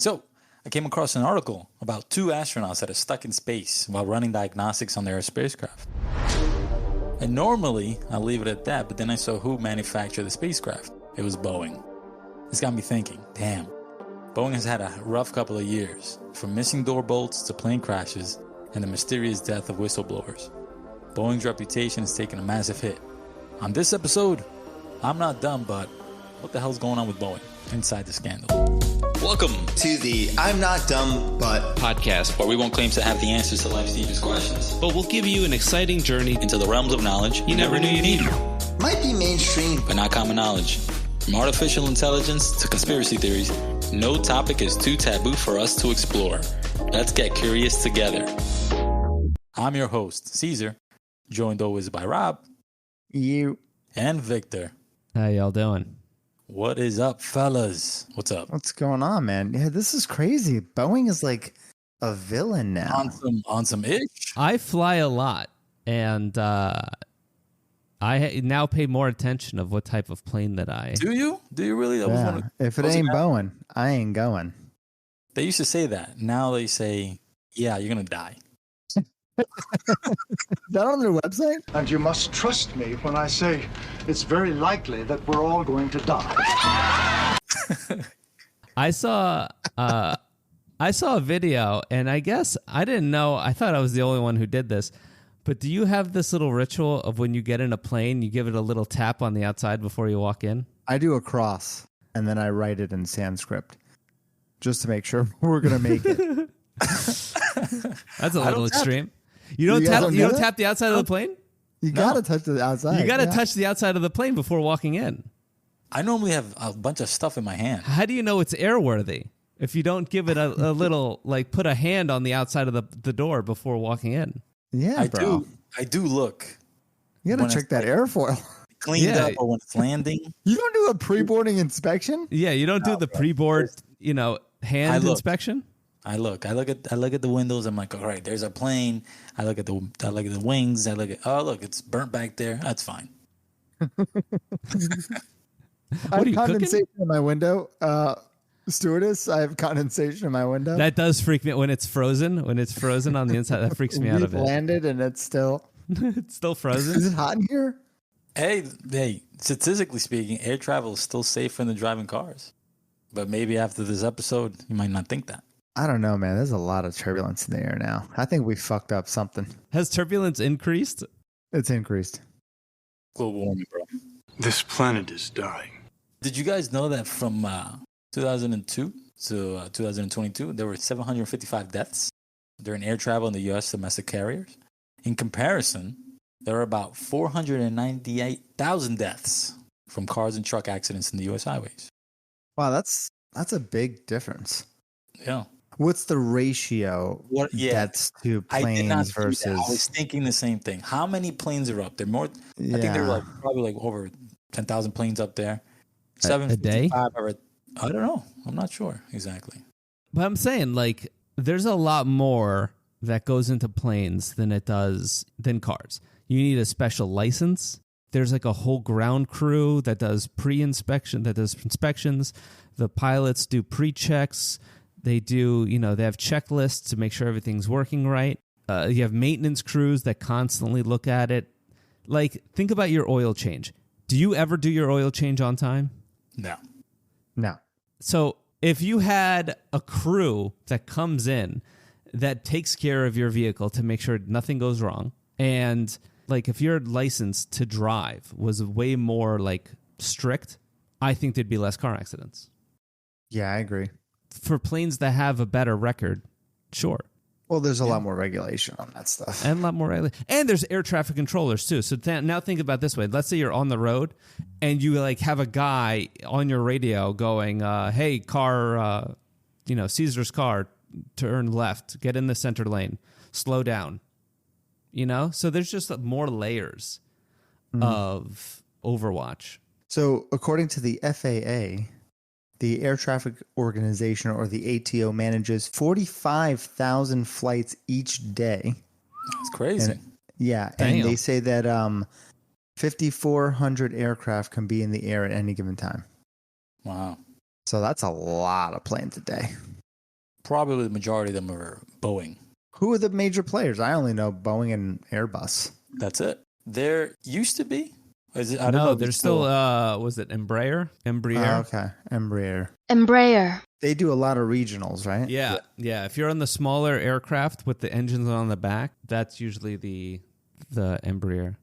So, I came across an article about 2 astronauts that are stuck in space while running diagnostics on their spacecraft. And normally, I'll leave it at that, but then I saw who manufactured the spacecraft. It was Boeing. This got me thinking, damn, Boeing has had a rough couple of years, from missing door bolts to plane crashes and the mysterious death of whistleblowers. Boeing's reputation has taken a massive hit. On this episode, I'm not dumb, but what the hell's going on with Boeing inside the scandal? Welcome to the I'm Not Dumb But podcast, where we won't claim to have the answers to life's deepest questions, but we'll give you an exciting journey into the realms of knowledge you never knew you needed. Might be mainstream, but not common knowledge. From artificial intelligence to conspiracy theories, no topic is too taboo for us to explore. Let's get curious together. I'm your host, Caesar, joined always by Rob, you, and Victor. How y'all doing? What is up, fellas? What's up? What's going on, man? Yeah, this is crazy. Boeing is like a villain now. On some ish. I fly a lot, and I now pay more attention of what type of plane that I... Do you? Do you really? That was one of, if it ain't Boeing, I ain't going. They used to say that. Now they say, yeah, you're going to die. That on their website? And you must trust me when I say it's very likely that we're all going to die. I saw a video, and I guess I didn't know. I thought I was the only one who did this. But do you have this little ritual of when you get in a plane, you give it a little tap on the outside before you walk in? I do a cross, and then I write it in Sanskrit just to make sure we're going to make it. That's a little extreme. You don't tap the outside of the plane? You got to touch the outside. You got to touch the outside of the plane before walking in. I normally have a bunch of stuff in my hand. How do you know it's airworthy if you don't give it a little, like put a hand on the outside of the door before walking in? Yeah, bro. I do look. You got to check that airfoil. Cleaned up or when it's landing. You don't do a pre-boarding inspection? Yeah, you don't do the pre-board, hand inspection? I look at the windows. I'm like, all right, there's a plane. I look at the wings. Look, it's burnt back there. That's fine. I have condensation in my window. Stewardess, I have condensation in my window. That does freak me when it's frozen. When it's frozen on the inside, that freaks me out of it. Landed and it's still it's still frozen. Is it hot in here? Hey, statistically speaking, air travel is still safer than driving cars. But maybe after this episode, you might not think that. I don't know, man. There's a lot of turbulence in the air now. I think we fucked up something. Has turbulence increased? It's increased. Global warming, bro. This planet is dying. Did you guys know that from 2002 to 2022, there were 755 deaths during air travel in the U.S. domestic carriers? In comparison, there are about 498,000 deaths from cars and truck accidents in the U.S. highways. Wow, that's a big difference. Yeah. What's the ratio deaths to planes versus... I was thinking the same thing. How many planes are up there? More. Yeah. I think there were probably over 10,000 planes up there. A day? I don't know. I'm not sure exactly. But I'm saying, there's a lot more that goes into planes than cars. You need a special license. There's a whole ground crew that does pre-inspection, that does inspections. The pilots do pre-checks. They do, they have checklists to make sure everything's working right. You have maintenance crews that constantly look at it. Think about your oil change. Do you ever do your oil change on time? No. So if you had a crew that comes in that takes care of your vehicle to make sure nothing goes wrong, and if your license to drive was way more strict, I think there'd be less car accidents. Yeah, I agree. For planes that have a better record, sure. Well, there's a lot more regulation on that stuff. And a lot more regulation. And there's air traffic controllers, too. So now think about it this way. Let's say you're on the road, and you have a guy on your radio going, hey, car, Caesar's car, turn left, get in the center lane, slow down. So there's just more layers of Overwatch. So according to the FAA, the Air Traffic Organization, or the ATO, manages 45,000 flights each day. That's crazy. And they say that 5,400 aircraft can be in the air at any given time. Wow. So that's a lot of planes a day. Probably the majority of them are Boeing. Who are the major players? I only know Boeing and Airbus. That's it. There used to be. I don't No, know if there's it's still, was it Embraer? Oh, okay. Embraer. Embraer. They do a lot of regionals, right? Yeah. If you're on the smaller aircraft with the engines on the back, that's usually the Embraer.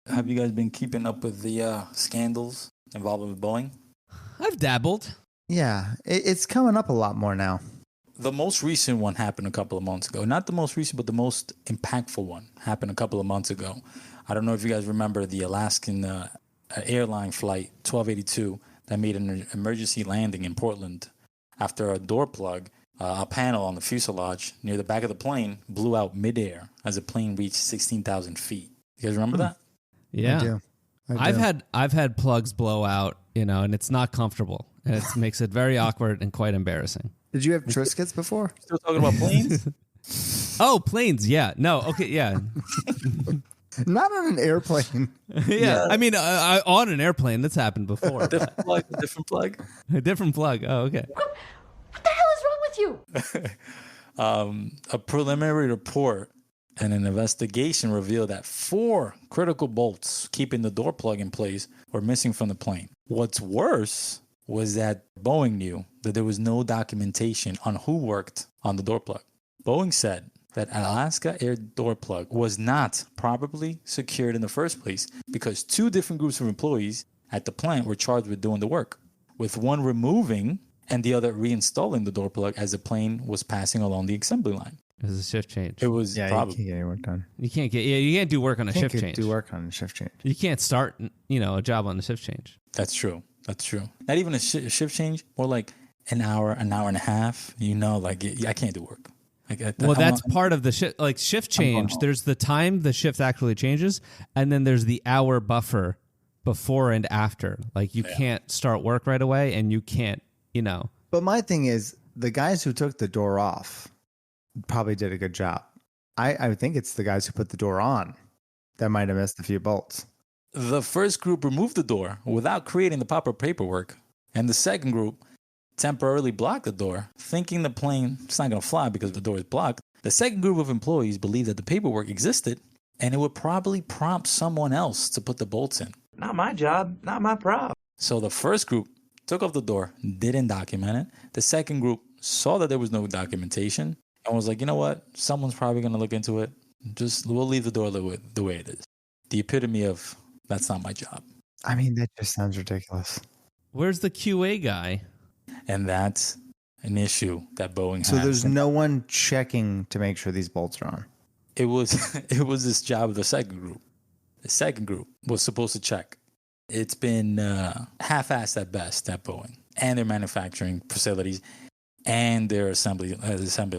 Have you guys been keeping up with the scandals involving with Boeing? I've dabbled. Yeah. It's coming up a lot more now. The most recent one happened a couple of months ago. Not the most recent, but the most impactful one happened a couple of months ago. I don't know if you guys remember the Alaskan airline flight 1282 that made an emergency landing in Portland after a door plug, a panel on the fuselage near the back of the plane blew out midair as the plane reached 16,000 feet. You guys remember that? Yeah. I do. I've had plugs blow out, and it's not comfortable. And it makes it very awkward and quite embarrassing. Did you have Triscuits before? Still talking about planes? Oh, planes. Yeah. No. Okay. Yeah. Not on an airplane. Yeah. I mean, on an airplane, that's happened before. Different plug, different plug. A different plug. Oh, okay. What the hell is wrong with you? A preliminary report and an investigation revealed that 4 critical bolts keeping the door plug in place were missing from the plane. What's worse was that Boeing knew that there was no documentation on who worked on the door plug. Boeing said that Alaska Air door plug was not properly secured in the first place because 2 different groups of employees at the plant were charged with doing the work, with one removing and the other reinstalling the door plug as the plane was passing along the assembly line. It was a shift change. It was Yeah, probably you can't get any work done. You can't do work on a shift change. Do work on a shift change. You can't start, a job on a shift change. That's true. That's true. Not even a shift change, more like an hour and a half. I can't do work. That's part of the shift. Like shift change, there's the time the shift actually changes, and then there's the hour buffer before and after. Like you can't start work right away, and you can't, But my thing is, the guys who took the door off probably did a good job. I think it's the guys who put the door on that might have missed a few bolts. The first group removed the door without creating the proper paperwork, and the second group temporarily blocked the door, thinking the plane is not going to fly because the door is blocked. The second group of employees believed that the paperwork existed, and it would probably prompt someone else to put the bolts in. Not my job, not my problem. So the first group took off the door, didn't document it. The second group saw that there was no documentation and was like, you know what? Someone's probably going to look into it. We'll leave the door the way it is. The epitome of, that's not my job. I mean, that just sounds ridiculous. Where's the QA guy? And that's an issue that Boeing has. So there's no one checking to make sure these bolts are on. It was this job of the second group. The second group was supposed to check. It's been half-assed at best at Boeing and their manufacturing facilities and their assembly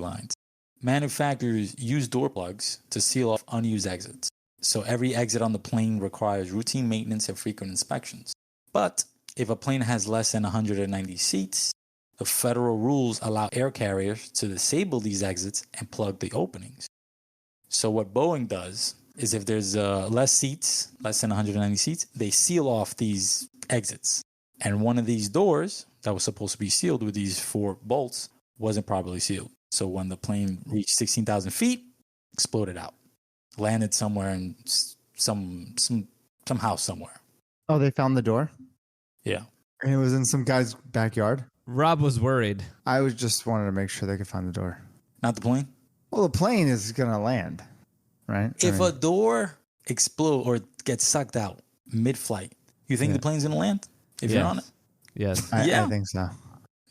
lines. Manufacturers use door plugs to seal off unused exits. So every exit on the plane requires routine maintenance and frequent inspections. But if a plane has less than 190 seats, the federal rules allow air carriers to disable these exits and plug the openings. So what Boeing does is if there's less seats, less than 190 seats, they seal off these exits. And one of these doors that was supposed to be sealed with these 4 bolts wasn't properly sealed. So when the plane reached 16,000 feet, exploded out. Landed somewhere in some house somewhere. Oh, they found the door? Yeah. And it was in some guy's backyard? Rob was worried. I was just wanted to make sure they could find the door. Not the plane? Well, the plane is going to land, right? If a door explodes or gets sucked out mid-flight, you think the plane's going to land if you're on it? Yes. Yeah. I think so.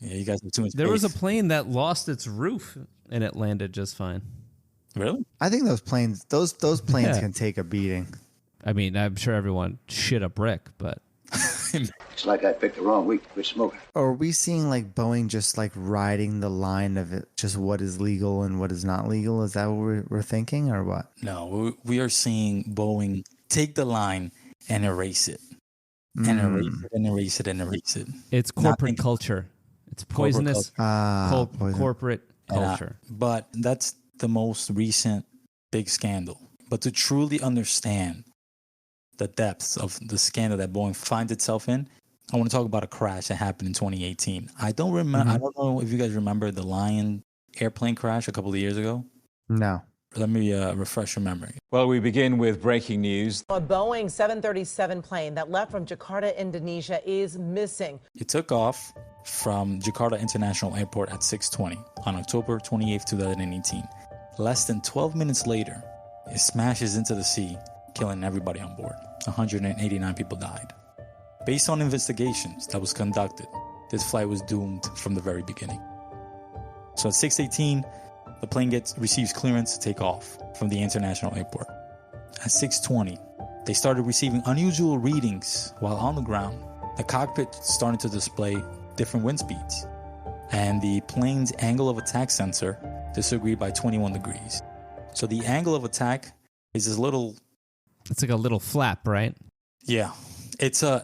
Yeah, you guys have too much There was a faith. plane that lost its roof and it landed just fine. Really? I think those planes Yeah. can take a beating. I mean, I'm sure everyone shit a brick, but It's like I picked the wrong week to quit smoking. Or are we seeing like Boeing just like riding the line of it, just what is legal and what is not legal? Is that what we're thinking or what? No, we are seeing Boeing take the line and erase it. And erase it and erase it and erase it. it's corporate culture. It's poisonous Poison. corporate culture. But that's the most recent big scandal. But to truly understand the depths of the scandal that Boeing finds itself in, I want to talk about a crash that happened in 2018. I don't remember. I don't know if you guys remember the Lion airplane crash a couple of years ago? No. Let me refresh your memory. Well, we begin with breaking news. A Boeing 737 plane that left from Jakarta, Indonesia is missing. It took off from Jakarta International Airport at 6:20 on October 28, 2018. Less than 12 minutes later, it smashes into the sea, killing everybody on board. 189 people died. Based on investigations that was conducted, this flight was doomed from the very beginning. So at 6:18, the plane receives clearance to take off from the international airport. At 6:20, they started receiving unusual readings while on the ground. The cockpit started to display different wind speeds, and the plane's angle of attack sensor disagreed by 21 degrees. So the angle of attack is this little... It's like a little flap, right? Yeah. It's a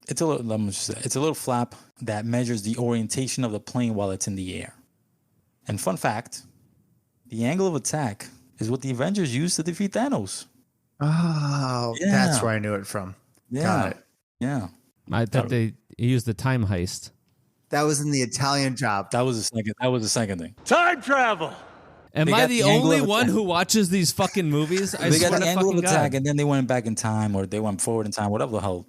little flap that measures the orientation of the plane while it's in the air. And fun fact, the angle of attack is what the Avengers used to defeat Thanos. Oh, Yeah. that's where I knew it from. Yeah. Got it. Yeah. I thought they used the time heist. That was in the Italian Job. That was the second thing. Time travel. Am They I got the the angle only of one attack. who watches these fucking movies? I They swear got to the angle of fucking attack, God. and then they went back in time, or they went forward in time, whatever the hell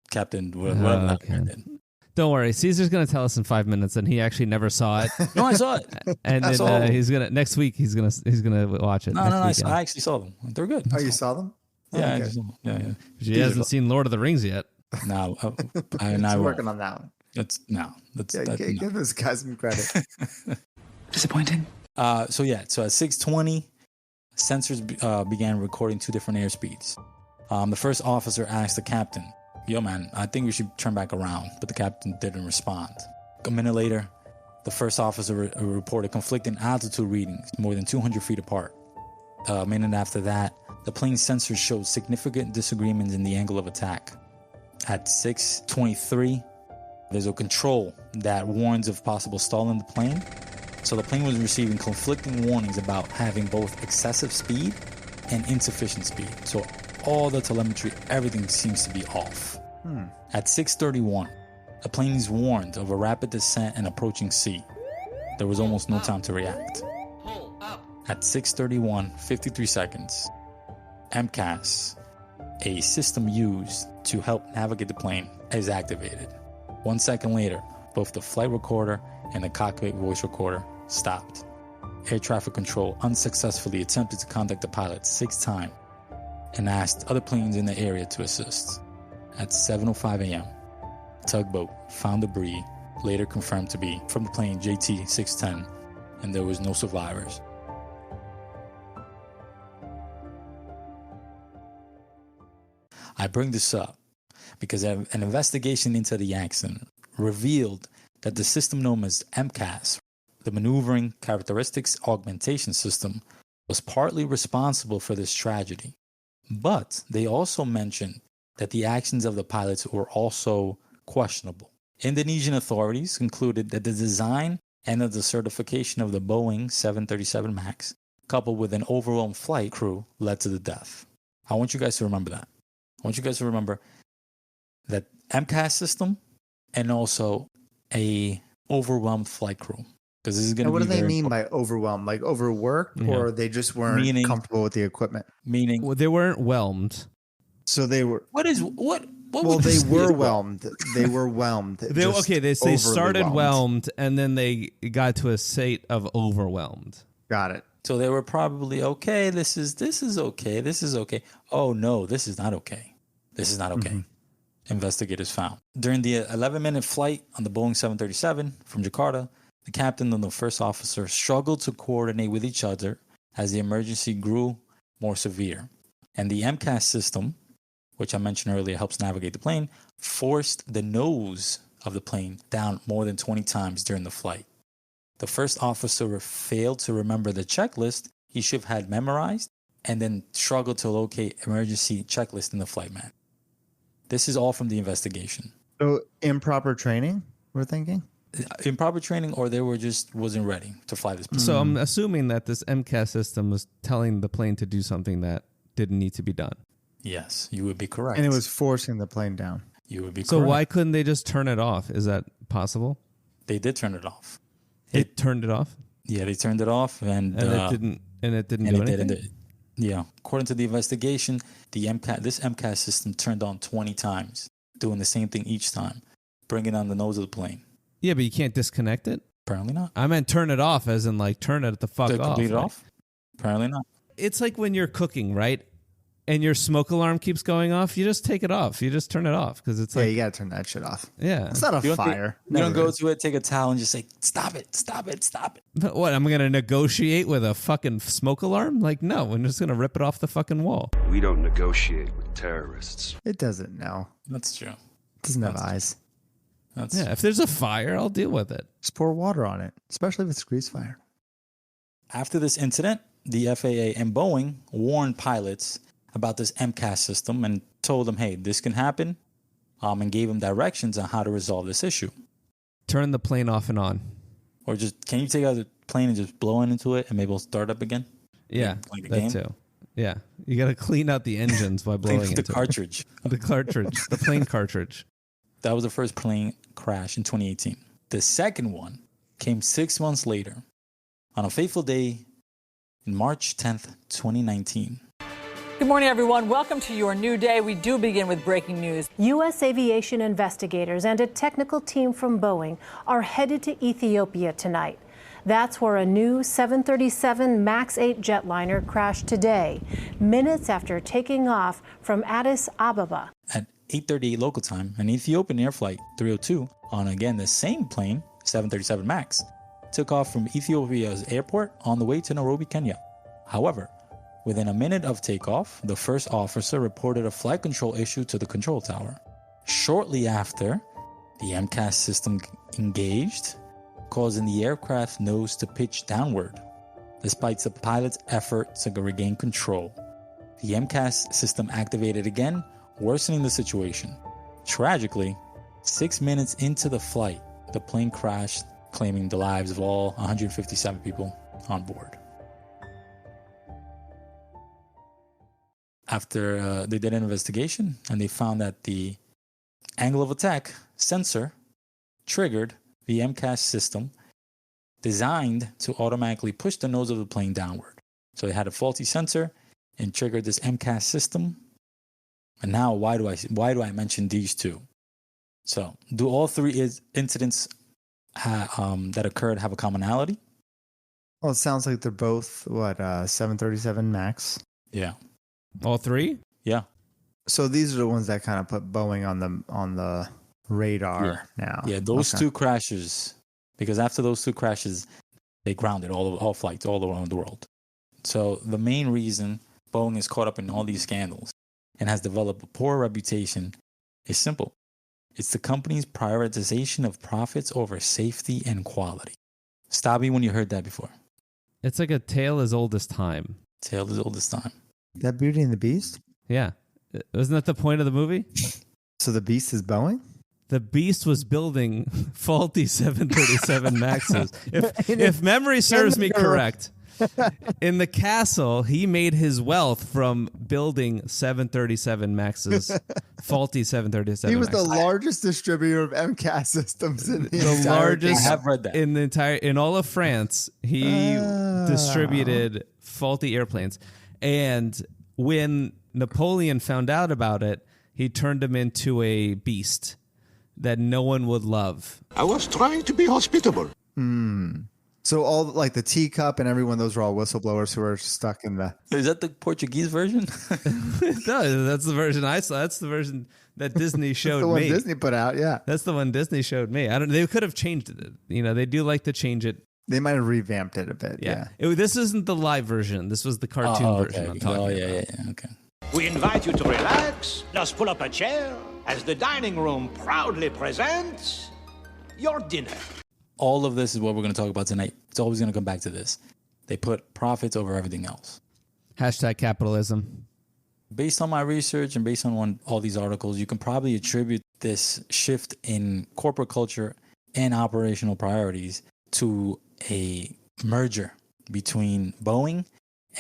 Captain, whatever that Okay. man did. Don't worry, Caesar's gonna tell us in 5 minutes, and he actually never saw it. No, I saw it. And I saw then them. he's gonna next week he's gonna watch it. No, next no, weekend. I actually saw them. They're good. Oh, you saw them? Yeah, I okay. actually saw them. Yeah. She hasn't seen Lord of the Rings yet. No, I He's won't. working on that one. That's Yeah, no. give this guy some credit. Disappointing. So at 6:20, sensors began recording two different airspeeds. The first officer asked the captain, "Yo, man, I think we should turn back around," but the captain didn't respond. A minute later, the first officer reported conflicting altitude readings more than 200 feet apart. A minute after that, the plane's sensors showed significant disagreements in the angle of attack. At 6:23, there's a control that warns of possible stall in the plane. So the plane was receiving conflicting warnings about having both excessive speed and insufficient speed. So all the telemetry, everything seems to be off. At 6:31, the plane is warned of a rapid descent and approaching sea. There was almost no time to react. At 6:31, 53 seconds, MCAS, a system used to help navigate the plane, is activated. 1 second later, both the flight recorder and the cockpit voice recorder stopped. Air traffic control unsuccessfully attempted to contact the pilot 6 times and asked other planes in the area to assist. At 7:05 a.m., a tugboat found debris, later confirmed to be from the plane JT-610, and there was no survivors. I bring this up because an investigation into the accident revealed that the system known as MCAS, the Maneuvering Characteristics Augmentation System, was partly responsible for this tragedy. But they also mentioned that the actions of the pilots were also questionable. Indonesian authorities concluded that the design and the certification of the Boeing 737 MAX, coupled with an overwhelmed flight crew, led to the death. I want you guys to remember that. I want you guys to remember that MCAS system and also a overwhelmed flight crew. Because this is going to be. What do they mean by overwhelmed? Like overworked, or they just weren't comfortable with the equipment? Meaning, Well, they weren't whelmed. So they were. what? Well, would they this be? were whelmed. They were whelmed. They Just started overly whelmed, and then they got to a state of overwhelmed. Got it. So they were probably okay. This is okay. This is okay. Oh no, this is not okay. This is not okay. Investigators found during the 11-minute flight on the Boeing 737 from Jakarta, the captain and the first officer struggled to coordinate with each other as the emergency grew more severe. And the MCAS system, which I mentioned earlier helps navigate the plane, forced the nose of the plane down more than 20 times during the flight. The first officer failed to remember the checklist he should have had memorized and then struggled to locate emergency checklist in the flight man. This is all from the investigation. So improper training, we're thinking? Improper training, or they were just wasn't ready to fly this plane. So I'm assuming that this MCAS system was telling the plane to do something that didn't need to be done. Yes, you would be correct. And it was forcing the plane down. You would be So correct. why couldn't they just turn it off? Is that possible? They did turn it off. It turned it off? Yeah, they turned it off, and it didn't do anything. Yeah, according to the investigation, this MCAS system turned on 20 times, doing the same thing each time, bringing on the nose of the plane. Yeah, but you can't disconnect it. Apparently not. I meant turn it off, as in like turn it the fuck off. Complete it off? Apparently not. It's like when you're cooking, right? And your smoke alarm keeps going off, you just take it off. You just turn it off because it's like... Yeah, you got to turn that shit off. Yeah. It's not a fire. You don't go to it, take a towel, and just say, stop it, stop it, stop it. But what, I'm going to negotiate with a fucking smoke alarm? Like, no, I'm just going to rip it off the fucking wall. We don't negotiate with terrorists. It doesn't, no. That's true. It doesn't have eyes. Yeah, if there's a fire, I'll deal with it. Just pour water on it, especially if it's grease fire. After this incident, the FAA and Boeing warned pilots about this MCAS system and told them, hey, this can happen, and gave them directions on how to resolve this issue. Turn the plane off and on. Or just, can you take out the plane and just blow into it and maybe it'll start up again? Yeah, like a that game? too. Yeah, you got to clean out the engines by blowing into the cartridge. The cartridge, the plane cartridge. That was the first plane crash in 2018. The second one came 6 months later on a fateful day in March 10th, 2019. Good morning, everyone. Welcome to your new day. We do begin with breaking news. U.S. aviation investigators and a technical team from Boeing are headed to Ethiopia tonight. That's where a new 737 MAX 8 jetliner crashed today, minutes after taking off from Addis Ababa. At 8:38 local time, an Ethiopian Air Flight 302 on, again, the same plane, 737 MAX, took off from Ethiopia's airport on the way to Nairobi, Kenya. However, within a minute of takeoff, the first officer reported a flight control issue to the control tower. Shortly after, the MCAS system engaged, causing the aircraft nose to pitch downward. Despite the pilot's effort to regain control, the MCAS system activated again, worsening the situation. Tragically, 6 minutes into the flight, the plane crashed, claiming the lives of all 157 people on board. After they did an investigation, and they found that the angle of attack sensor triggered the MCAS system designed to automatically push the nose of the plane downward. So they had a faulty sensor and triggered this MCAS system. And now, why do I mention these two? So, do all three incidents that occurred have a commonality? Well, it sounds like they're both 737 MAX. Yeah. All three? Yeah. So these are the ones that kind of put Boeing on the radar now. Yeah, those two crashes, because after those two crashes, they grounded all flights all around the world. So the main reason Boeing is caught up in all these scandals and has developed a poor reputation is simple. It's the company's prioritization of profits over safety and quality. Stabby, when you heard that before? It's like a tale as old as time. Tale as old as time. That Beauty and the Beast? Yeah. Wasn't that the point of the movie? So the Beast is Boeing? The Beast was building faulty 737 Maxes. If memory serves me correct, in the castle, he made his wealth from building 737 Maxes, faulty 737 He was Maxes. the largest distributor of MCAS systems in the largest I have read that. in all of France. He distributed faulty airplanes. And when Napoleon found out about it, he turned him into a beast that no one would love. I was trying to be hospitable. So all like the teacup and everyone, those are all whistleblowers who are stuck in the... Is that the Portuguese version? No, that's the version I saw. That's the version that Disney showed the one me. Disney put out, yeah. That's the one Disney showed me. They could have changed it. They do like to change it. They might have revamped it a bit, yeah. This isn't the live version. This was the cartoon version I'm talking about. Yeah, okay. We invite you to relax. Just pull up a chair as the dining room proudly presents your dinner. All of this is what we're going to talk about tonight. It's always going to come back to this. They put profits over everything else. Hashtag capitalism. Based on my research and based on all these articles, you can probably attribute this shift in corporate culture and operational priorities to a merger between Boeing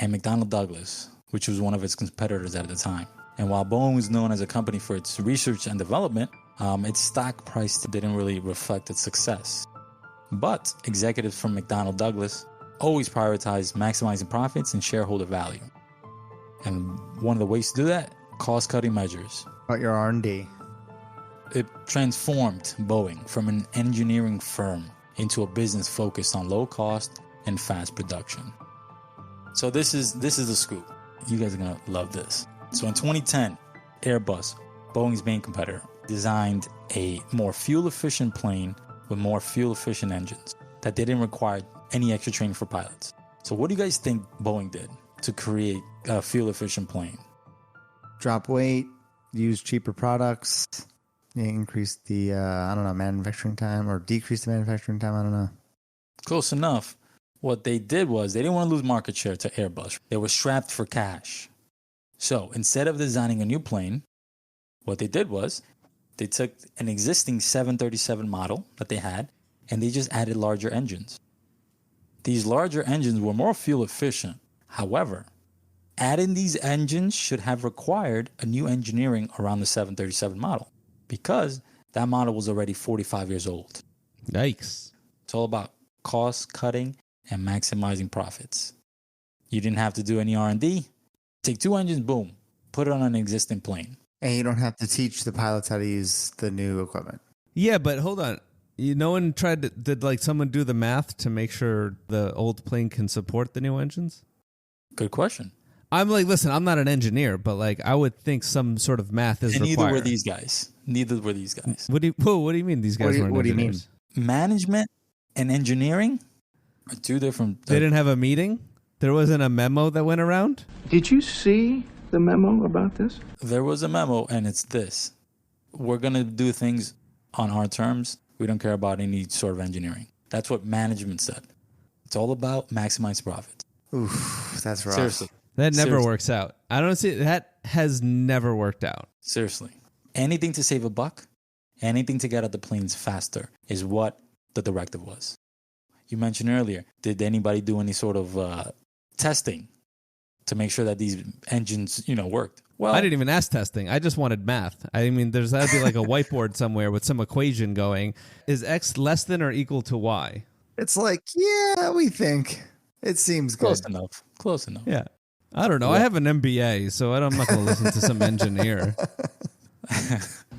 and McDonnell Douglas, which was one of its competitors at the time. And while Boeing was known as a company for its research and development, its stock price didn't really reflect its success. But executives from McDonnell Douglas always prioritize maximizing profits and shareholder value. And one of the ways to do that, cost-cutting measures. About your R&D. It transformed Boeing from an engineering firm into a business focused on low cost and fast production. So this is the scoop. You guys are going to love this. So in 2010, Airbus, Boeing's main competitor, designed a more fuel-efficient plane with more fuel-efficient engines that didn't require any extra training for pilots. So what do you guys think Boeing did to create a fuel-efficient plane? Drop weight, use cheaper products, increase the, manufacturing time, or decrease the manufacturing time, I don't know. Close enough. What they did was they didn't want to lose market share to Airbus. They were strapped for cash. So instead of designing a new plane, what they did was they took an existing 737 model that they had and they just added larger engines. These larger engines were more fuel efficient. However, adding these engines should have required a new engineering around the 737 model because that model was already 45 years old. Yikes. It's all about cost cutting and maximizing profits. You didn't have to do any R&D. Take two engines, boom, put it on an existing plane. And you don't have to teach the pilots how to use the new equipment. Yeah, but hold on. No one did like someone do the math to make sure the old plane can support the new engines? Good question. I'm like, listen, I'm not an engineer, but like I would think some sort of math is required. Neither were these guys. What do you mean these guys weren't engineers? What do you mean? Management and engineering are two different... They didn't have a meeting? There wasn't a memo that went around? Did you see the memo about this? There was a memo, and it's this. We're going to do things on our terms. We don't care about any sort of engineering. That's what management said. It's all about maximizing profits. Oof, that's rough. Seriously. That never works out. I don't see that has never worked out. Seriously. Anything to save a buck, anything to get out the planes faster is what the directive was. You mentioned earlier, did anybody do any sort of testing to make sure that these engines, worked? Well, I didn't even ask testing. I just wanted math. I mean, there's got to be like a whiteboard somewhere with some equation going. Is X less than or equal to Y? It's like, yeah, we think. It seems good. Close enough. Yeah. I don't know. Yeah. I have an MBA, so I'm not going to listen to some engineer.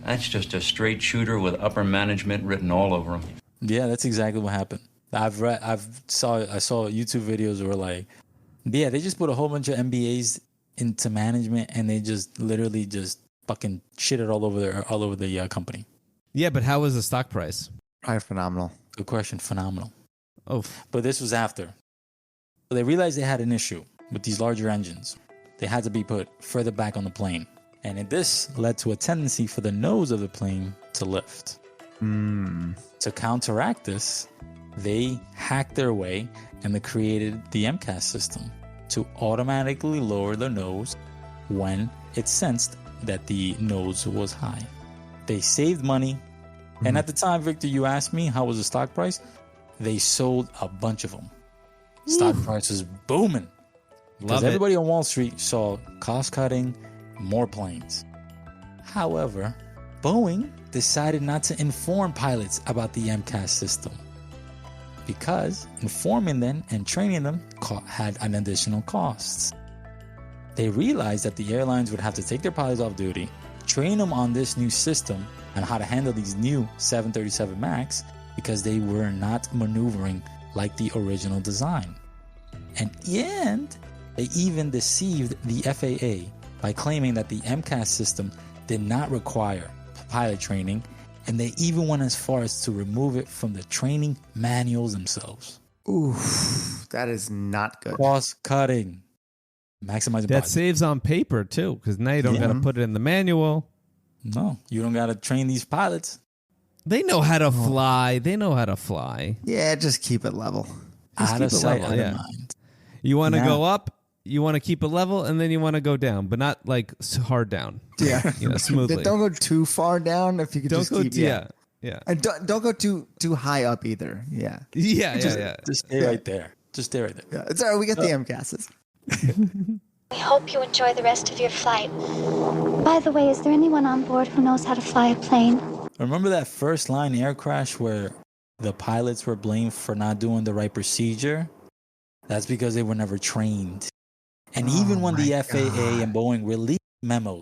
That's just a straight shooter with upper management written all over him. Yeah, that's exactly what happened. I saw YouTube videos where like, yeah, they just put a whole bunch of MBAs into management and they just literally just fucking shit it all over the company. Yeah, but how was the stock price? Probably phenomenal. Good question. Phenomenal. Oh, but this was after. They realized they had an issue with these larger engines. They had to be put further back on the plane. And this led to a tendency for the nose of the plane to lift. To counteract this, they hacked their way and they created the MCAS system to automatically lower the nose when it sensed that the nose was high. They saved money. And at the time, Victor, you asked me how was the stock price? They sold a bunch of them. Stock price was booming. Because everybody on Wall Street saw cost cutting, more planes. However, Boeing decided not to inform pilots about the MCAS system because informing them and training them had an additional cost. They realized that the airlines would have to take their pilots off duty, train them on this new system and how to handle these new 737 MAX because they were not maneuvering like the original design. And they even deceived the FAA by claiming that the MCAS system did not require pilot training, and they even went as far as to remove it from the training manuals themselves. Oof, that is not good. Cost cutting. Maximizing that saves on paper too, because now you don't got to put it in the manual. No, you don't got to train these pilots. They know how to fly. They know how to fly. Yeah, just keep it level. Out of sight, out of mind. You want to go up, you want to keep it level, and then you want to go down, but not like hard down. Yeah, smoothly. Don't go too far down. If you could just keep, yeah, and don't go too high up either. Yeah. Just stay right there. Just stay right there. Yeah, it's all right. We got the MCASs. We hope you enjoy the rest of your flight. By the way, is there anyone on board who knows how to fly a plane? Remember that first line air crash where the pilots were blamed for not doing the right procedure? That's because they were never trained. And even when the FAA and Boeing released memos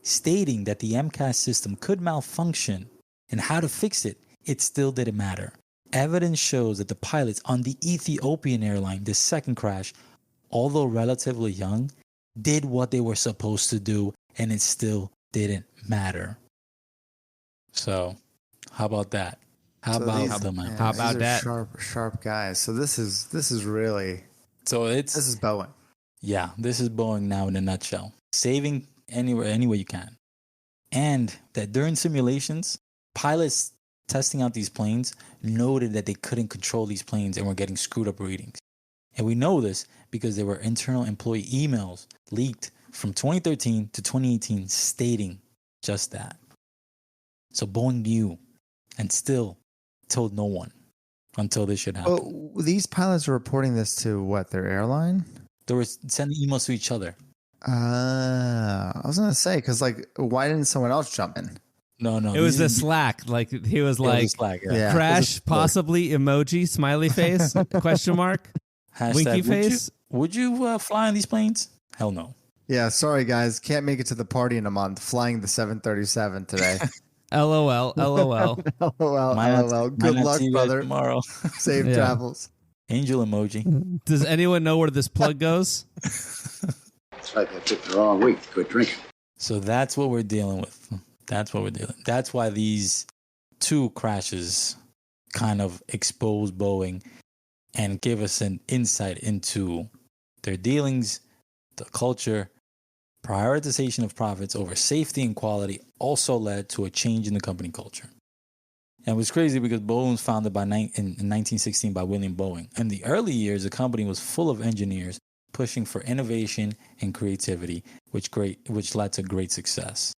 stating that the MCAS system could malfunction and how to fix it, it still didn't matter. Evidence shows that the pilots on the Ethiopian airline, the second crash, although relatively young, did what they were supposed to do, and it still didn't matter. So, how about that? How about that? Sharp guys. So this is really. So this is Boeing. Yeah, this is Boeing now in a nutshell. Saving any way you can, and that during simulations, pilots testing out these planes noted that they couldn't control these planes and were getting screwed up readings. And we know this because there were internal employee emails leaked from 2013 to 2018 stating just that. So Boeing knew and still told no one until this should happen. Oh, these pilots are reporting this to what, their airline? They were sending emails to each other. I was going to say, because why didn't someone else jump in? No. It was the Slack. Like he was like, Slack, crash, possibly, emoji, smiley face, question mark, winky face. Would you fly on these planes? Hell no. Yeah, sorry guys, can't make it to the party in a month. Flying the 737 today. LOL. LOL. Good luck, brother. Tomorrow. Safe travels. Angel emoji. Does anyone know where this plug goes? It's like I picked the wrong week to quit drinking. So that's what we're dealing with. That's why these two crashes kind of expose Boeing and give us an insight into their dealings, the culture. Prioritization of profits over safety and quality also led to a change in the company culture. And it was crazy because Boeing was founded in 1916 by William Boeing. In the early years, the company was full of engineers pushing for innovation and creativity, which led to great success.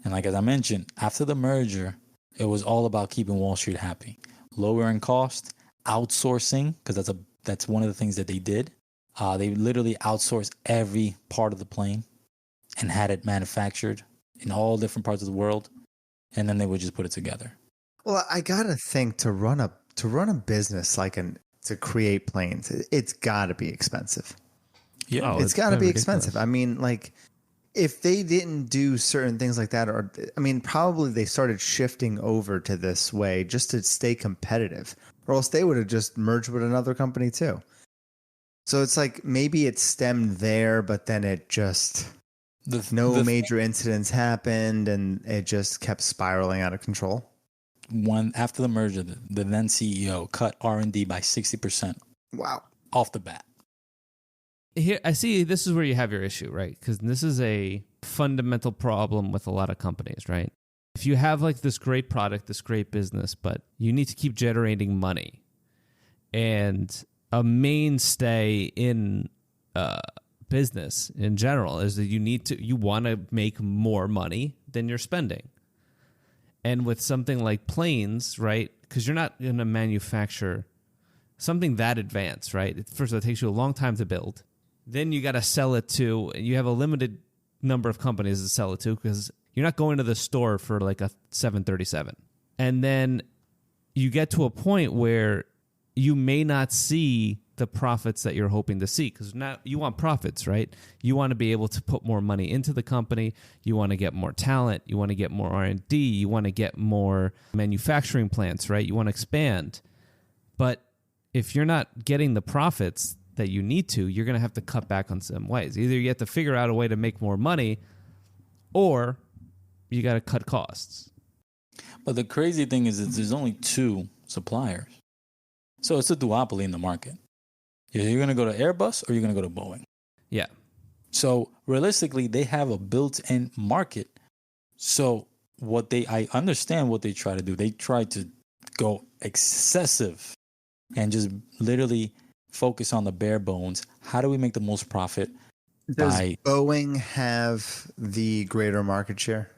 And like as I mentioned, after the merger, it was all about keeping Wall Street happy, lowering cost, outsourcing, because that's one of the things that they did. They literally outsourced every part of the plane and had it manufactured in all different parts of the world, and then they would just put it together. Well, I gotta think to run a business to create planes, it's gotta be expensive. Yeah, it's gotta be expensive. I mean, if they didn't do certain things like that, probably they started shifting over to this way just to stay competitive, or else they would have just merged with another company too. So it's maybe it stemmed there, but then it just major incidents happened, and it just kept spiraling out of control. After the merger, the then CEO cut R&D by 60%. Wow. Off the bat. Here, I see this is where you have your issue, right? Because this is a fundamental problem with a lot of companies, right? If you have this great product, this great business, but you need to keep generating money, and a mainstay in business in general is that you want to make more money than you're spending. And with something like planes, right? Because you're not going to manufacture something that advanced, right? First of all, it takes you a long time to build. Then you got to sell it to, you have a limited number of companies to sell it to, because you're not going to the store for a 737. And then you get to a point where you may not see the profits that you're hoping to see, because now you want profits, right? You want to be able to put more money into the company. You want to get more talent. You want to get more R&D. You want to get more manufacturing plants, right? You want to expand. But if you're not getting the profits that you need to, you're going to have to cut back on some ways. Either you have to figure out a way to make more money, or you got to cut costs. But the crazy thing is that there's only two suppliers. So it's a duopoly in the market. You're going to go to Airbus or you're going to go to Boeing. Yeah. So realistically, they have a built-in market. So I understand what they try to do. They try to go excessive and just literally focus on the bare bones. How do we make the most profit? Does Boeing have the greater market share?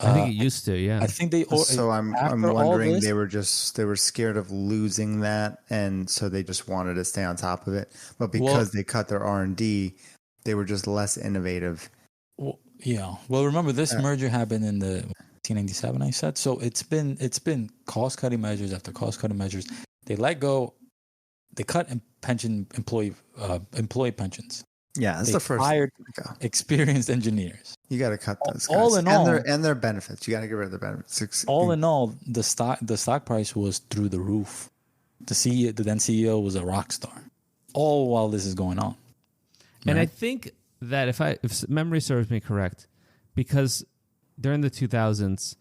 I think it used to, yeah. I think they. So I'm wondering they were scared of losing that, and so they just wanted to stay on top of it. But because they cut their R&D, they were just less innovative. Well, yeah. Well, remember this merger happened in the 1997. I said so. It's been cost cutting measures after cost cutting measures. They let go they cut employee pensions. Yeah, that's They the first. hired experienced engineers. You got to cut those guys. All in all, and their benefits. You got to get rid of the benefits. All in all, the stock price was through the roof. The then CEO was a rock star. All while this is going on. And right? I think that if memory serves me correct, because during the 2000s,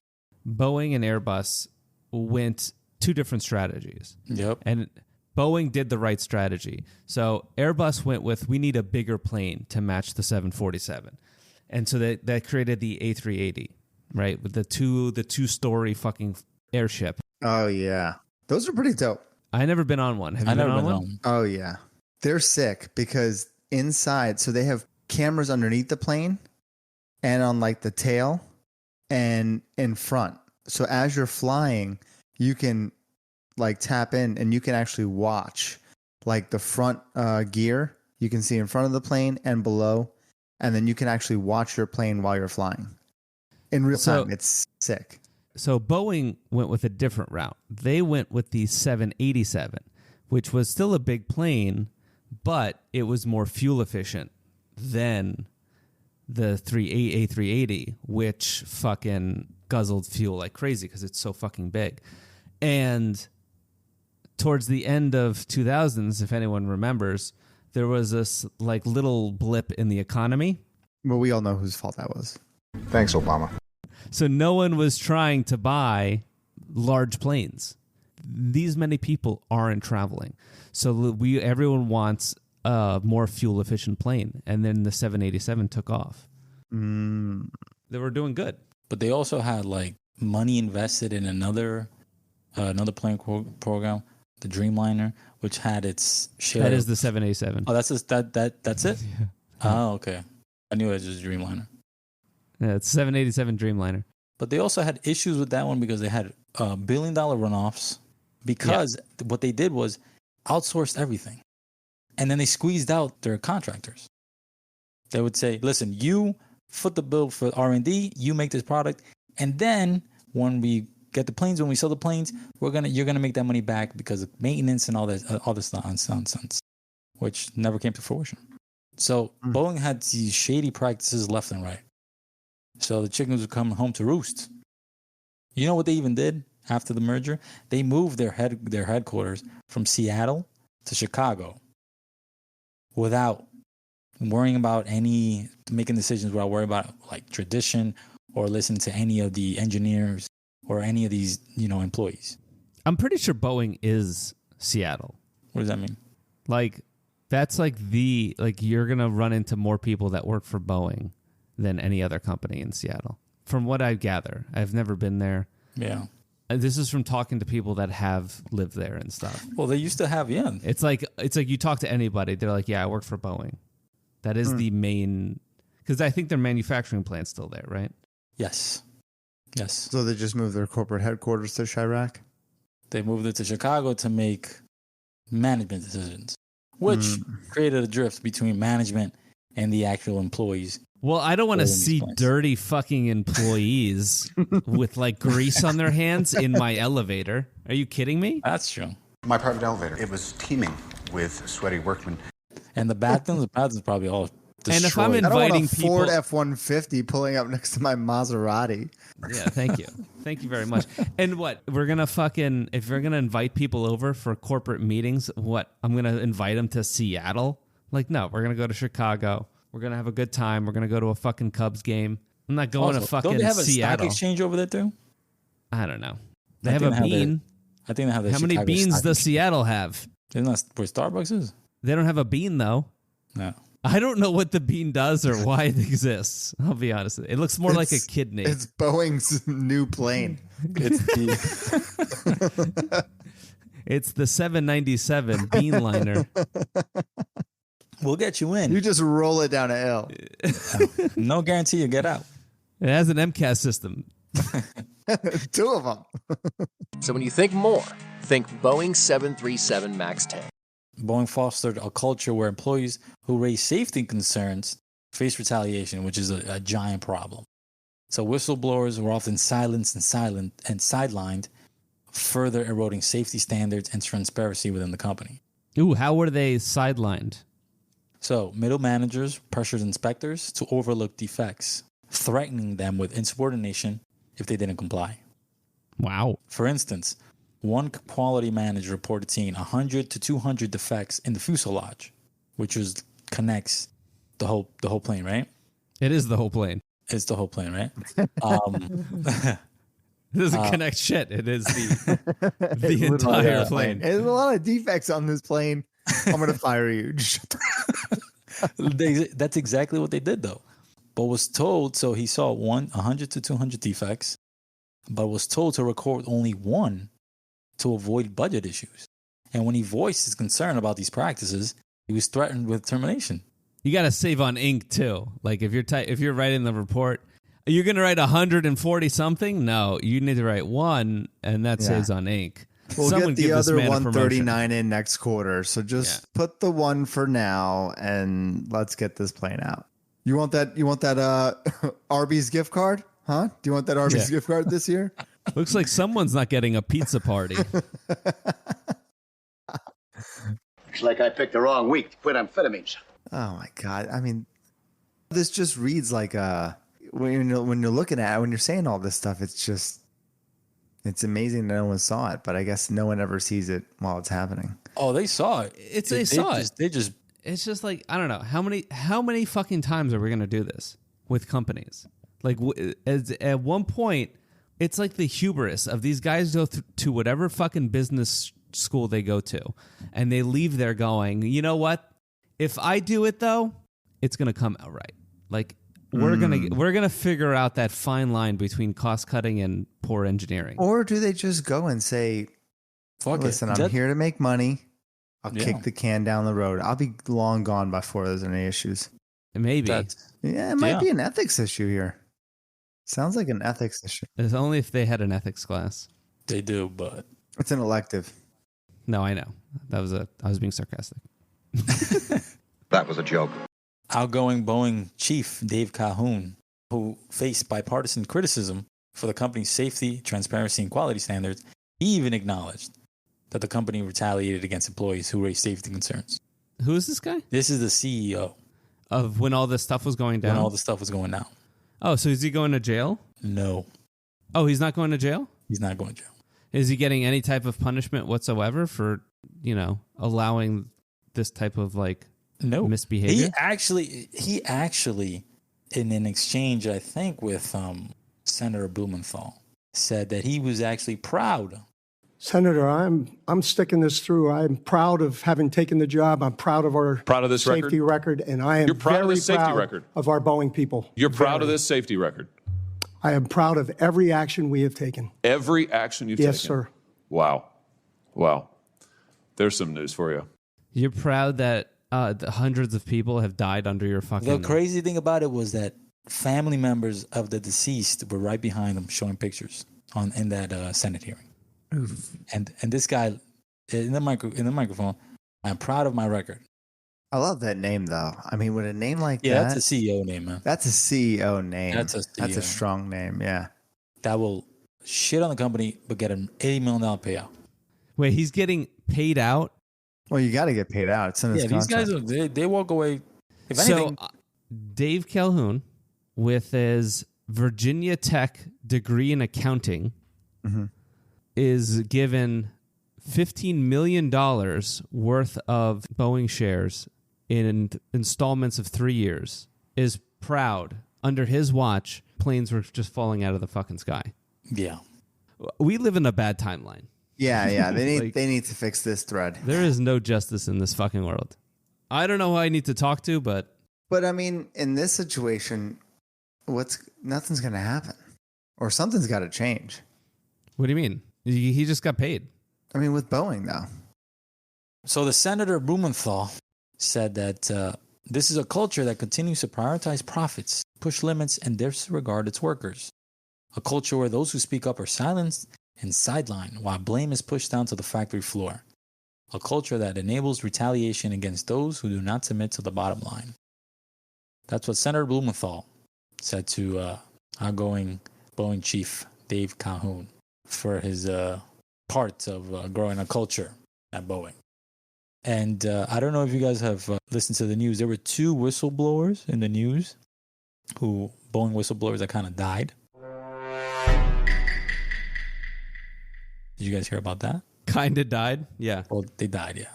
Boeing and Airbus went two different strategies. Yep. And Boeing did the right strategy. So Airbus went with, we need a bigger plane to match the 747. And so that created the A380, right? With the two-story fucking airship. Oh, yeah. Those are pretty dope. I never been on one. Have you been on one? Oh, yeah. They're sick because inside, so they have cameras underneath the plane and on like the tail and in front. So as you're flying, you can like tap in and you can actually watch like the front gear you can see in front of the plane and below. And then you can actually watch your plane while you're flying in real time. It's sick. So Boeing went with a different route. They went with the 787, which was still a big plane, but it was more fuel efficient than the A380, which fucking guzzled fuel like crazy because it's so fucking big. And towards the end of 2000s, if anyone remembers, there was this like little blip in the economy. Well, we all know whose fault that was. Thanks, Obama. So no one was trying to buy large planes. These many people aren't traveling. So everyone wants a more fuel efficient plane. And then the 787 took off. They were doing good. But they also had like money invested in another plane program, the Dreamliner, which had its share. That is the 787. Oh, that's it? Yeah. Oh, okay. I knew it was just Dreamliner. Yeah, it's 787 Dreamliner. But they also had issues with that one because they had $1 billion runoffs because what they did was outsourced everything. And then they squeezed out their contractors. They would say, listen, you foot the bill for R&D, you make this product, and then when we get the planes, when we sell the planes, you're gonna make that money back because of maintenance and all this nonsense, which never came to fruition. So Boeing had these shady practices left and right. So the chickens would come home to roost. You know what they even did after the merger? They moved their headquarters from Seattle to Chicago without worrying about making decisions without worrying about like tradition or listening to any of the engineers or any of these, employees. I'm pretty sure Boeing is Seattle. What does that mean? Like, that's you're going to run into more people that work for Boeing than any other company in Seattle. From what I gather. I've never been there. Yeah. This is from talking to people that have lived there and stuff. Well, they used to have, yeah. It's like you talk to anybody, they're like, yeah, I work for Boeing. That is the main, because I think their manufacturing plant's still there, right? Yes. So they just moved their corporate headquarters to Chirac? They moved it to Chicago to make management decisions, which created a drift between management and the actual employees. Well, I don't want to see dirty fucking employees with like grease on their hands in my elevator. Are you kidding me? That's true. My private elevator, it was teeming with sweaty workmen. And the bathrooms probably all destroyed. And if I'm I don't want inviting a people, Ford F-150 pulling up next to my Maserati. Yeah, thank you. Thank you very much. And what? We're going to if we're going to invite people over for corporate meetings, I'm going to invite them to Seattle? Like, no, we're going to go to Chicago. We're going to have a good time. We're going to go to a fucking Cubs game. I'm not going to fucking Seattle. Don't they have a Seattle. stock exchange over there too? I don't know. They have a bean. I think they have the How many beans does Seattle have? Isn't that where Starbucks is? They don't have a bean, though. No. I don't know what the bean does or why it exists. I'll be honest. It looks more like a kidney. It's Boeing's new plane. It's It's the 797 Beanliner. We'll get you in. You just roll it down a hill. No guarantee you get out. It has an MCAS system. 2 of them. So when you think more, think Boeing 737 MAX 10. Boeing fostered a culture where employees who raise safety concerns face retaliation, which is a giant problem. So whistleblowers were often silenced and sidelined, further eroding safety standards and transparency within the company. Ooh, how were they sidelined? So, middle managers pressured inspectors to overlook defects, threatening them with insubordination if they didn't comply. Wow. For instance, one quality manager reported seeing 100 to 200 defects in the fuselage, which connects the whole plane, right? It is the whole plane. It's the whole plane, right? It doesn't connect shit. It is the entire plane. There's a lot of defects on this plane. I'm going to fire you. That's exactly what they did, though. But was told, so he saw 100 to 200 defects, but was told to record only one to avoid budget issues. And when he voiced his concern about these practices, he was threatened with termination. You got to save on ink too. Like if you're writing the report, you're going to write 140 something. No, you need to write one, and that saves on ink. We'll get the other 139 in next quarter. So just put the one for now, and let's get this plane out. You want that Arby's gift card? Huh? Do you want that Arby's gift card this year? Looks like someone's not getting a pizza party. Looks like I picked the wrong week to quit amphetamines. Oh my God. I mean, this just reads like when you're looking at it, when you're saying all this stuff, it's amazing no one saw it, but I guess no one ever sees it while it's happening. Oh, they saw it. It's just like, I don't know. How many fucking times are we going to do this with companies? Like at one point, it's like the hubris of these guys go to whatever fucking business school they go to, and they leave there going, you know what? If I do it though, it's going to come out right. Like we're gonna figure out that fine line between cost cutting and poor engineering. Or do they just go and say, "Listen, I'm here to make money. I'll kick the can down the road. I'll be long gone before there's any issues." Maybe. It might be an ethics issue here. Sounds like an ethics issue. It's only if they had an ethics class. They do, but it's an elective. No, I know. I was being sarcastic. That was a joke. Outgoing Boeing chief Dave Calhoun, who faced bipartisan criticism for the company's safety, transparency, and quality standards, he even acknowledged that the company retaliated against employees who raised safety concerns. Who is this guy? This is the CEO. Of when all this stuff was going down? When all this stuff was going down. Oh, so is he going to jail? No. Oh, he's not going to jail? He's not going to jail. Is he getting any type of punishment whatsoever for, allowing this type of misbehavior? He actually, in an exchange, I think, with Senator Blumenthal, said that he was actually proud. Senator, I'm sticking this through. I'm proud of having taken the job. I'm proud of our this safety record, and I am You're proud of this safety proud record. of our Boeing people. You're proud of this safety record. I am proud of every action we have taken. Every action you've taken? Yes, sir. Wow. There's some news for you. You're proud that the hundreds of people have died under your fucking... The crazy thing about it was that family members of the deceased were right behind them showing pictures in that Senate hearing. Oof. And this guy in the microphone, I'm proud of my record. I love that name though. I mean, with a name like that, that's a CEO name, man. That's a CEO name. That's a strong name. Yeah, that will shit on the company but get an $80 million payout. Wait, he's getting paid out? Well, you got to get paid out. It's in his contract. These guys they walk away. If anything, Dave Calhoun, with his Virginia Tech degree in accounting, is given $15 million worth of Boeing shares in installments of 3 years, is proud. Under his watch, planes were just falling out of the fucking sky. Yeah. We live in a bad timeline. Yeah. They need to fix this thread. There is no justice in this fucking world. I don't know who I need to talk to, but I mean, in this situation, nothing's going to happen, or something's got to change. What do you mean? He just got paid. I mean, with Boeing, though. So the Senator Blumenthal said that this is a culture that continues to prioritize profits, push limits, and disregard its workers. A culture where those who speak up are silenced and sidelined while blame is pushed down to the factory floor. A culture that enables retaliation against those who do not submit to the bottom line. That's what Senator Blumenthal said to outgoing Boeing chief Dave Calhoun for his part of growing a culture at Boeing. And I don't know if you guys have listened to the news. There were 2 whistleblowers in the news, Boeing whistleblowers that kind of died. Did you guys hear about that? Kind of died? Yeah. Well, they died, yeah.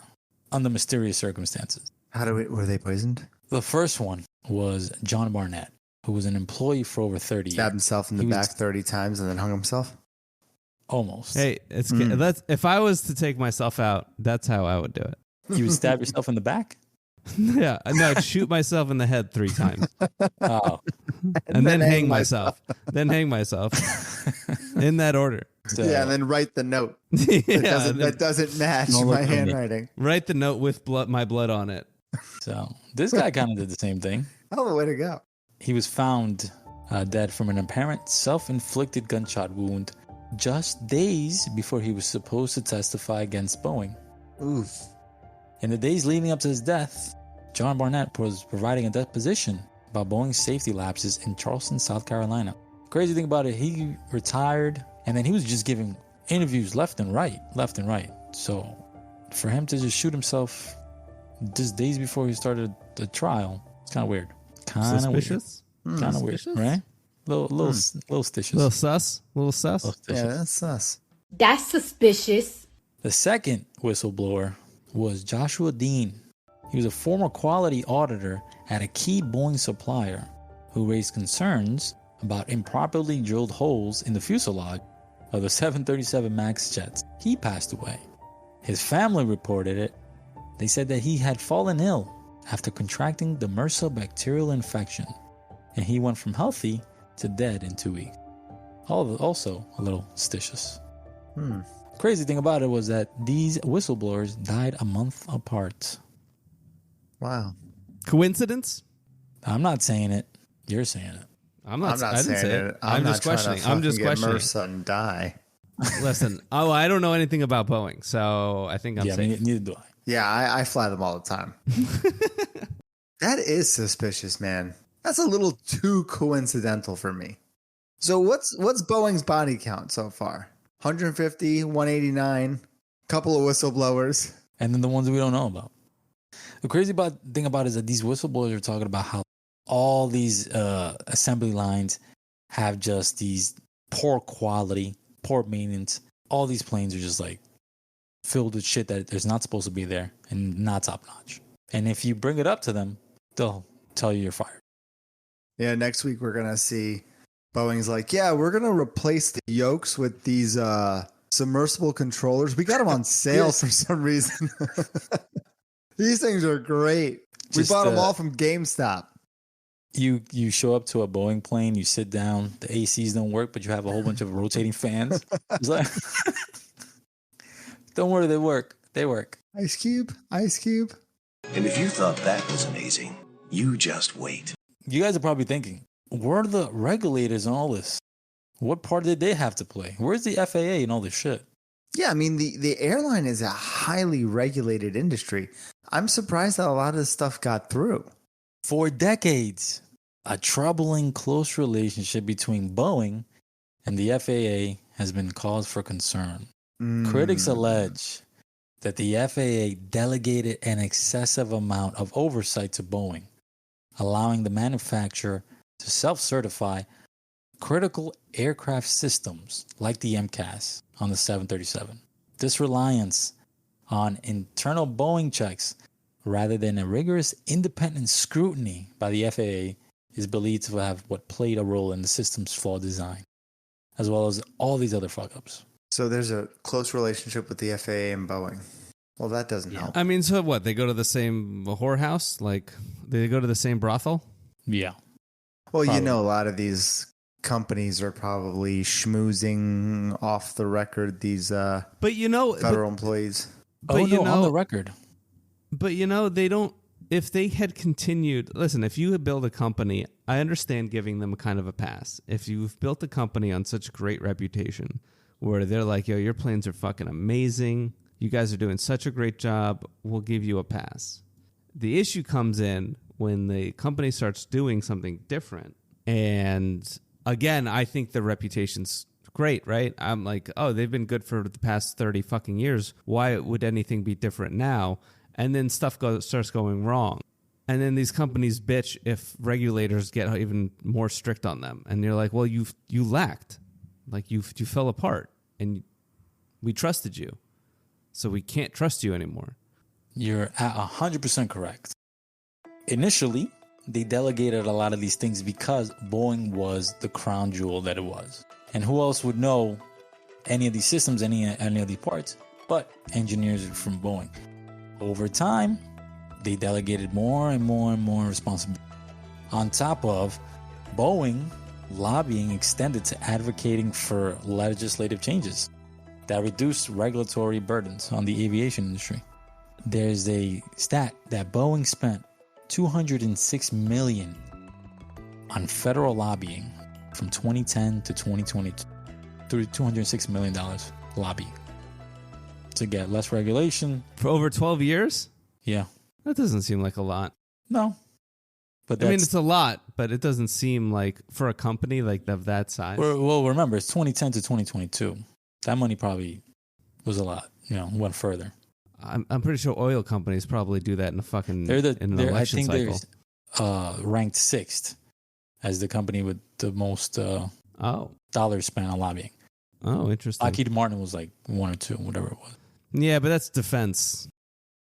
Under mysterious circumstances. Were they poisoned? The first one was John Barnett, who was an employee for over 30 years. Stabbed himself in the back 30 times and then hung himself? Almost. Hey, that's if I was to take myself out, that's how I would do it. You would stab yourself in the back? Yeah. No, I'd shoot myself in the head 3 times. Oh. And then hang myself. Then hang myself. In that order. So, yeah, and then write the note. That doesn't match my handwriting. Write the note with my blood on it. So this guy kind of did the same thing. Oh, the way to go. He was found dead from an apparent self-inflicted gunshot wound just days before he was supposed to testify against Boeing. Oof. In the days leading up to his death, John Barnett was providing a deposition about Boeing's safety lapses in Charleston, South Carolina. Crazy thing about it, he retired, and then he was just giving interviews left and right. So for him to just shoot himself just days before he started the trial, it's kind of weird. Suspicious? Kind of weird, right? Little stitious. Little sus? Little sus? Yeah, that's sus. That's suspicious. The second whistleblower was Joshua Dean. He was a former quality auditor at a key Boeing supplier who raised concerns about improperly drilled holes in the fuselage of the 737 MAX jets. He passed away. His family reported it. They said that he had fallen ill after contracting the MRSA bacterial infection, and he went from healthy to dead in 2 weeks. Also a little stitious. Crazy thing about it was that these whistleblowers died a month apart. Wow. Coincidence? I'm not saying it. You're saying it. I didn't say it. I'm just questioning. I'm just questioning. MRSA and die. Listen, I don't know anything about Boeing, so I think I'm safe. Neither do I. Yeah, I fly them all the time. That is suspicious, man. That's a little too coincidental for me. So what's Boeing's body count so far? 150, 189, couple of whistleblowers. And then the ones we don't know about. The crazy thing about it is that these whistleblowers are talking about how all these assembly lines have just these poor quality, poor maintenance. All these planes are just like filled with shit that is not supposed to be there and not top notch. And if you bring it up to them, they'll tell you you're fired. Yeah, next week we're going to see Boeing's like, yeah, we're going to replace the yokes with these submersible controllers. We got them on sale for some reason. These things are great. We bought them all from GameStop. You show up to a Boeing plane, you sit down, the ACs don't work, but you have a whole bunch of rotating fans. It's like, don't worry, they work. They work. Ice Cube. And if you thought that was amazing, you just wait. You guys are probably thinking, where are the regulators and all this? What part did they have to play? Where's the FAA and all this shit? Yeah, I mean, the airline is a highly regulated industry. I'm surprised that a lot of this stuff got through. For decades, a troubling close relationship between Boeing and the FAA has been cause for concern. Critics allege that the FAA delegated an excessive amount of oversight to Boeing, allowing the manufacturer to self-certify critical aircraft systems like the MCAS on the 737. This reliance on internal Boeing checks rather than a rigorous independent scrutiny by the FAA is believed to have what played a role in the system's flawed design, as well as all these other fuck-ups. So there's a close relationship with the FAA and Boeing. Well, that doesn't help. I mean, so what? They go to the same whorehouse? Like, they go to the same brothel? Yeah. Well, probably. You know, a lot of these companies are probably schmoozing off the record these federal employees. On the record. But, they don't... If they had continued... Listen, if you build a company, I understand giving them a kind of a pass. If you've built a company on such a great reputation where they're like, yo, your planes are fucking amazing. You guys are doing such a great job. We'll give you a pass. The issue comes in when the company starts doing something different. And again, I think the reputation's great, right? I'm like, oh, they've been good for the past 30 fucking years. Why would anything be different now? And then stuff starts going wrong. And then these companies bitch if regulators get even more strict on them. And you're like, well, you lacked. Like, you fell apart. And we trusted you. So we can't trust you anymore. You're at 100% correct. Initially, they delegated a lot of these things because Boeing was the crown jewel that it was. And who else would know any of these systems, any of these parts, but engineers from Boeing. Over time, they delegated more and more and more responsibility. On top of Boeing, lobbying extended to advocating for legislative changes that reduced regulatory burdens on the aviation industry. There's a stat that Boeing spent $206 million on federal lobbying from 2010 to 2022. Through $206 million lobbying to get less regulation. For over 12 years? Yeah. That doesn't seem like a lot. No. But I mean, it's a lot, but it doesn't seem like, for a company like of that size. Well, remember, it's 2010 to 2022. That money probably was a lot, went further. I'm pretty sure oil companies probably do that in a fucking election cycle. They're ranked 6th as the company with the most dollars spent on lobbying. Oh, interesting. Lockheed Martin was like 1 or 2, whatever it was. Yeah, but that's defense.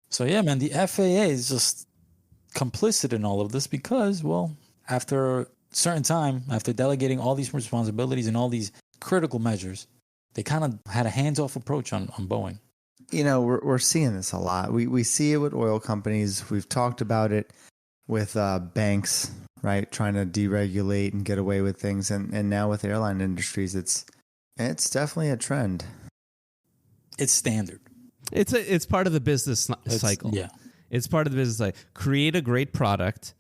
So yeah, man, the FAA is just complicit in all of this because, well, after a certain time, after delegating all these responsibilities and all these critical measures, they kind of had a hands-off approach on Boeing. We're seeing this a lot. We see it with oil companies. We've talked about it with banks, right? Trying to deregulate and get away with things. And now with airline industries, it's definitely a trend. It's standard. It's part of the business cycle. Yeah. It's part of the business cycle. Create a great product,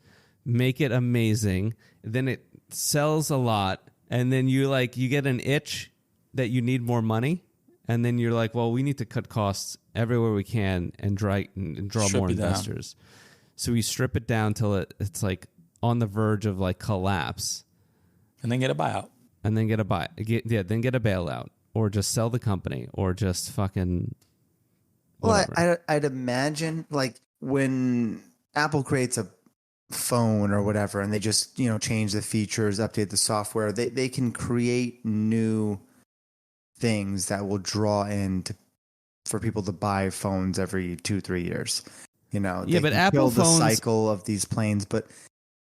make it amazing, then it sells a lot, and then you get an itch that you need more money. And then you're like, well, we need to cut costs everywhere we can and draw more investors. So we strip it down till it's like on the verge of like collapse. And then get a buyout. Then get a bailout. Or just sell the company. Or just fucking whatever. Well, I'd imagine like when Apple creates a phone or whatever and they just, change the features, update the software, they can create new things that will draw in for people to buy phones every 2-3 years. But Apple the phones, cycle of these planes, but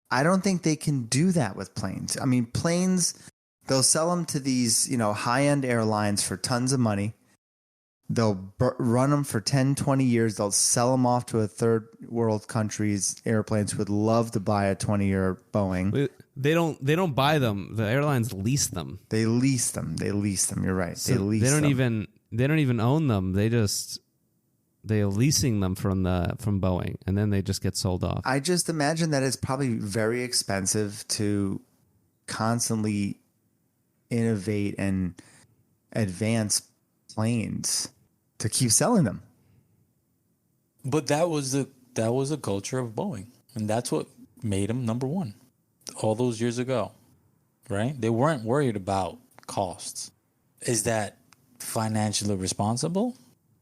I don't think they can do that with planes. I mean, planes, they'll sell them to these, high-end airlines for tons of money. They'll run them for 10, 20 years. They'll sell them off to a third world countries, airplanes who would love to buy a 20-year Boeing. They don't buy them. The airlines lease them. They lease them. You're right. So they don't even own them. They're leasing them from Boeing, and then they just get sold off. I just imagine that it's probably very expensive to constantly innovate and advance planes to keep selling them. But that was the culture of Boeing, and that's what made them number one all those years ago, right? They weren't worried about costs. Is that financially responsible?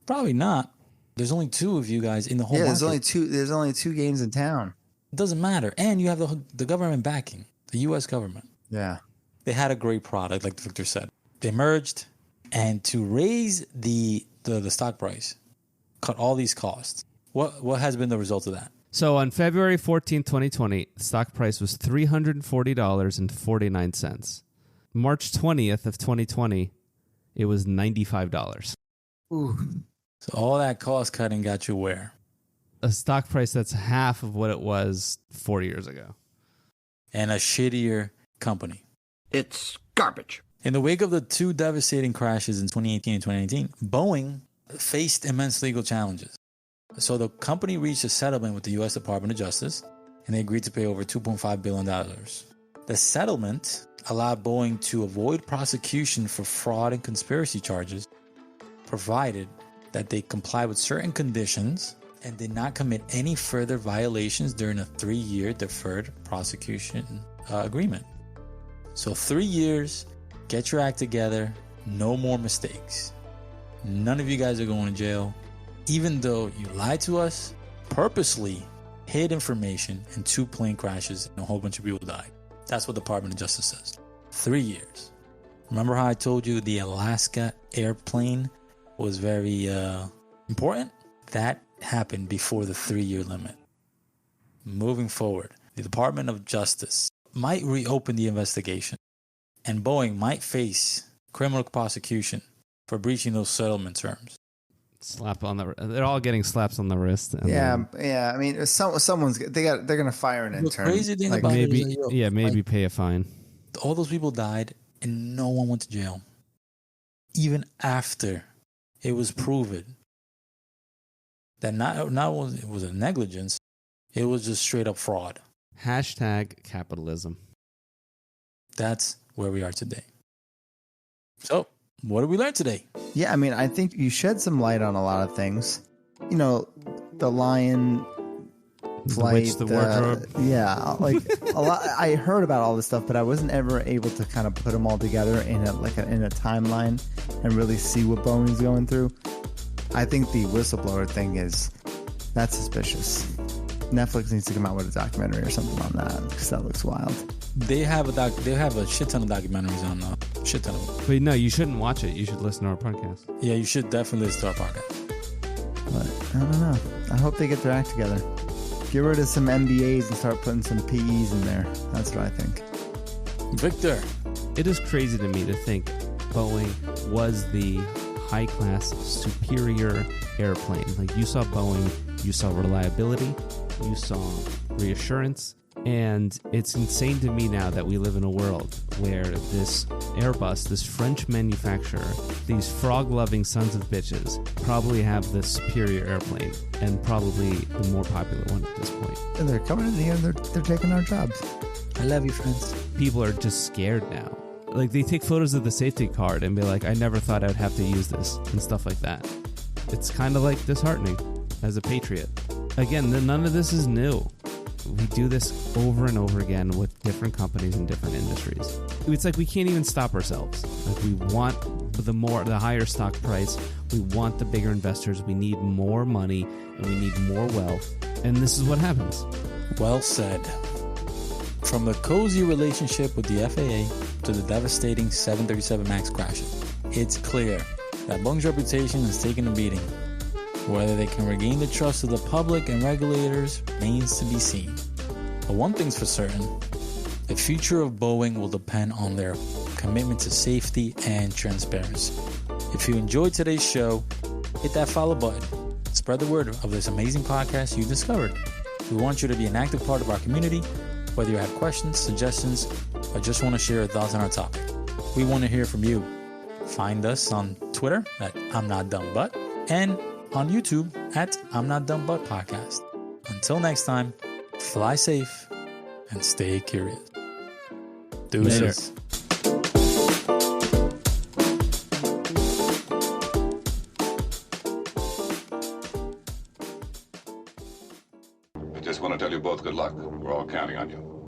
Probably not. There's only 2 of you guys in the whole market. There's only two games in town. It doesn't matter. And you have the government backing, the U.S. government. Yeah. They had a great product, like Victor said. They merged, and to raise the stock price, cut all these costs. What has been the result of that? So on February 14, 2020, the stock price was $340.49. March 20th of 2020, it was $95. Ooh. So all that cost cutting got you where? A stock price that's half of what it was 4 years ago. And a shittier company. It's garbage. In the wake of the 2 devastating crashes in 2018 and 2019, Boeing faced immense legal challenges. So the company reached a settlement with the U.S. Department of Justice, and they agreed to pay over $2.5 billion. The settlement allowed Boeing to avoid prosecution for fraud and conspiracy charges, provided that they comply with certain conditions and did not commit any further violations during a 3-year deferred prosecution agreement. So 3 years, get your act together, no more mistakes. None of you guys are going to jail. even though you lied to us, purposely hid information, and 2 plane crashes and a whole bunch of people died. That's what the Department of Justice says. 3 years. Remember how I told you the Alaska airplane was very important? That happened before the 3-year limit. Moving forward, the Department of Justice might reopen the investigation, and Boeing might face criminal prosecution for breaching those settlement terms. They're all getting slaps on the wrist. Yeah. I mean, someone's they're gonna fire an intern. The crazy thing about maybe, it is, maybe pay a fine. All those people died, and no one went to jail, even after it was proven that not it was a negligence, it was just straight up fraud. #capitalism. That's where we are today. So, what did we learn today? Yeah, I mean, I think you shed some light on a lot of things. You know, the lion flight, the wardrobe. Yeah, like a lot. I heard about all this stuff, but I wasn't ever able to kind of put them all together in a timeline and really see what Boeing's going through. I think the whistleblower thing that's suspicious. Netflix needs to come out with a documentary or something on that because that looks wild. They have a shit ton of documentaries on shit ton of them. But no, you shouldn't watch it. You should listen to our podcast. Yeah, you should definitely listen to our podcast. But I don't know. I hope they get their act together. Get rid of some MBAs and start putting some PEs in there. That's what I think. Victor. It is crazy to me to think Boeing was the high-class, superior airplane. Like, you saw Boeing, you saw reliability, you saw reassurance, and it's insane to me now that we live in a world where this Airbus, this French manufacturer, these frog-loving sons of bitches probably have the superior airplane and probably the more popular one at this point. And they're coming in here, they're taking our jobs. I love you, friends. People are just scared now. Like, they take photos of the safety card and be like, I never thought I would have to use this, and stuff like that. It's kind of like disheartening as a patriot. Again, none of this is new. We do this over and over again with different companies in different industries. It's like we can't even stop ourselves. Like, we want the higher stock price. We want the bigger investors. We need more money and we need more wealth. And this is what happens. Well said. From the cozy relationship with the FAA to the devastating 737 MAX crashes, it's clear that Boeing's reputation has taken a beating. Whether they can regain the trust of the public and regulators remains to be seen. But one thing's for certain, the future of Boeing will depend on their commitment to safety and transparency. If you enjoyed today's show, hit that follow button. Spread the word of this amazing podcast you discovered. We want you to be an active part of our community, whether you have questions, suggestions, or just want to share your thoughts on our topic. We want to hear from you. Find us on Twitter at I'm Not Dumb But, and on YouTube at I'm Not Dumb But Podcast. Until next time, fly safe and stay curious. Deuces. I just want to tell you both good luck. We're all counting on you.